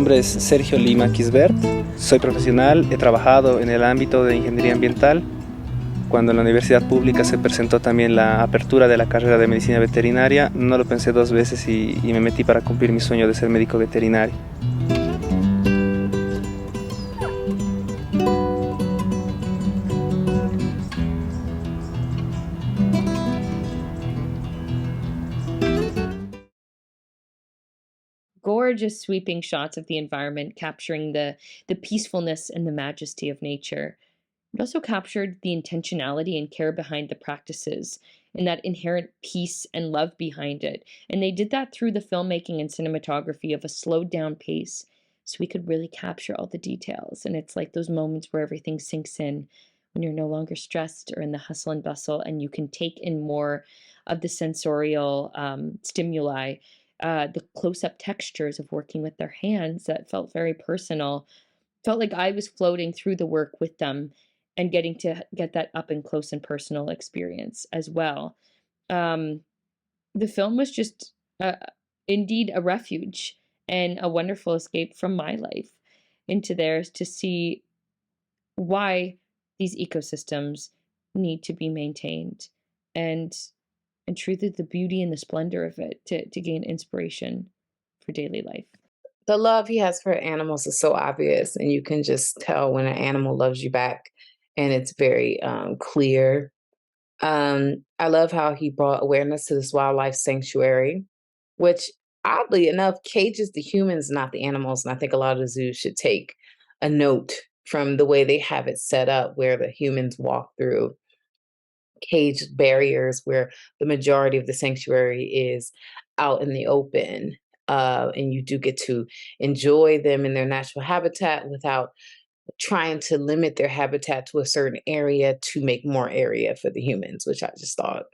nombre es Sergio Senda Verde. Soy profesional, he trabajado en el ámbito de ingeniería ambiental. Cuando en la universidad pública se presentó también la apertura de la carrera de medicina veterinaria, no lo pensé dos veces y me metí para cumplir mi sueño de ser médico veterinario. Gorgeous sweeping shots of the environment capturing the peacefulness and the majesty of nature. It also captured the intentionality and care behind the practices and that inherent peace and love behind it. And they did that through the filmmaking and cinematography of a slowed down pace so we could really capture all the details. And it's like those moments where everything sinks in when you're no longer stressed or in the hustle and bustle and you can take in more of the sensorial stimuli, the close up textures of working with their hands that felt very personal. Felt like I was floating through the work with them and getting to get that up and close and personal experience as well. Um, the film was just indeed a refuge and a wonderful escape from my life into theirs to see why these ecosystems need to be maintained and and truly the beauty and the splendor of it to gain inspiration for daily life. The love he has for animals is so obvious, and you can just tell when an animal loves you back, and it's very clear. I love how he brought awareness to this wildlife sanctuary, which oddly enough cages the humans, not the animals. And I think a lot of zoos should take a note from the way they have it set up, where the humans walk through caged barriers, where the majority of the sanctuary is out in the open. And you do get to enjoy them in their natural habitat without trying to limit their habitat to a certain area to make more area for the humans, which I just thought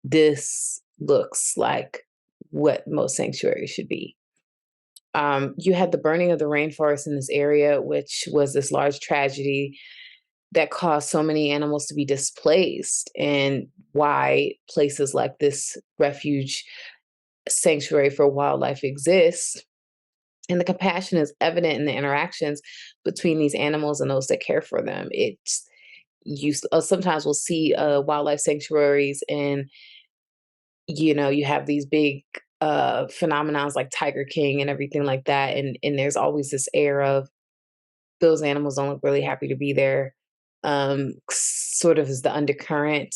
this looks like what most sanctuaries should be. You had the burning of the rainforest in this area, which was this large tragedy that caused so many animals to be displaced, and why places like this refuge sanctuary for wildlife exists. And the compassion is evident in the interactions between these animals and those that care for them. It's sometimes we'll see wildlife sanctuaries, and you have these big phenomenons like Tiger King and everything like that, and there's always this air of those animals don't look really happy to be there, sort of is the undercurrent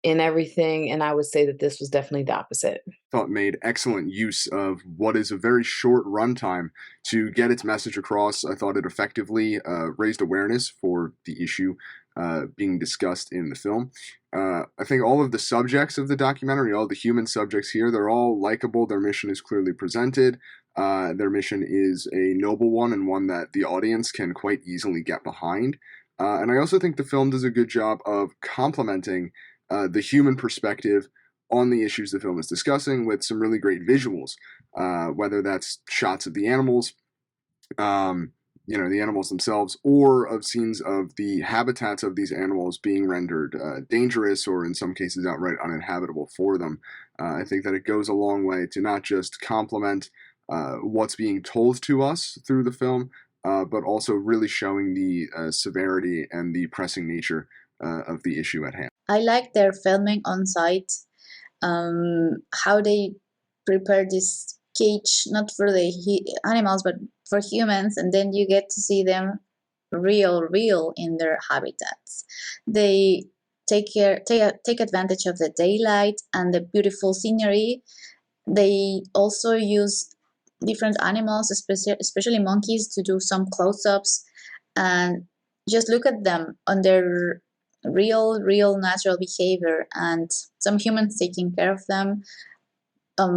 in everything. And I would say that this was definitely the opposite. Thought made excellent use of what is a very short runtime to get its message across. I thought it effectively raised awareness for the issue being discussed in the film. I think all of the subjects of the documentary, all the human subjects here, they're all likable. Their mission is clearly presented. Their mission is a noble one and one that the audience can quite easily get behind. And I also think the film does a good job of complementing the human perspective on the issues the film is discussing with some really great visuals, whether that's shots of the animals, the animals themselves, or of scenes of the habitats of these animals being rendered dangerous or in some cases outright uninhabitable for them. I think that it goes a long way to not just complement what's being told to us through the film, but also really showing the severity and the pressing nature of the issue at hand. I like their filming on site, how they prepare this cage, not for the animals, but for humans, and then you get to see them real in their habitats. They take advantage of the daylight and the beautiful scenery. They also use different animals, especially monkeys, to do some close-ups and just look at them on their real natural behavior, and some humans taking care of them,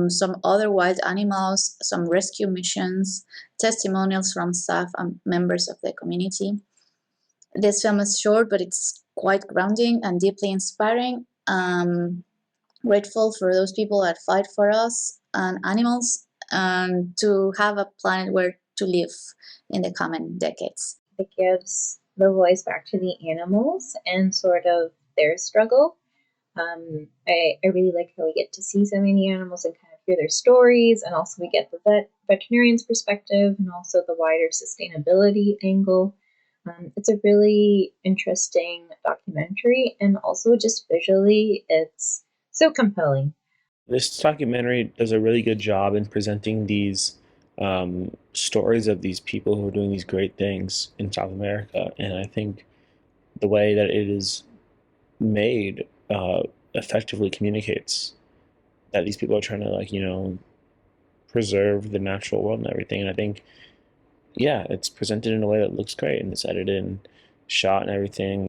some other wild animals, some rescue missions, testimonials from staff and members of the community. This film is short, but it's quite grounding and deeply inspiring. Grateful for those people that fight for us and animals, and to have a planet where to live in the coming decades. It gives the voice back to the animals and sort of their struggle. I really like how we get to see so many animals and kind of hear their stories, and also we get the veterinarian's perspective and also the wider sustainability angle. It's a really interesting documentary, and also just visually, it's so compelling. This documentary does a really good job in presenting these stories of these people who are doing these great things in South America, and I think the way that it is made effectively communicates that these people are trying to, like, preserve the natural world and everything. And I think, yeah, it's presented in a way that looks great, and it's edited and shot and everything.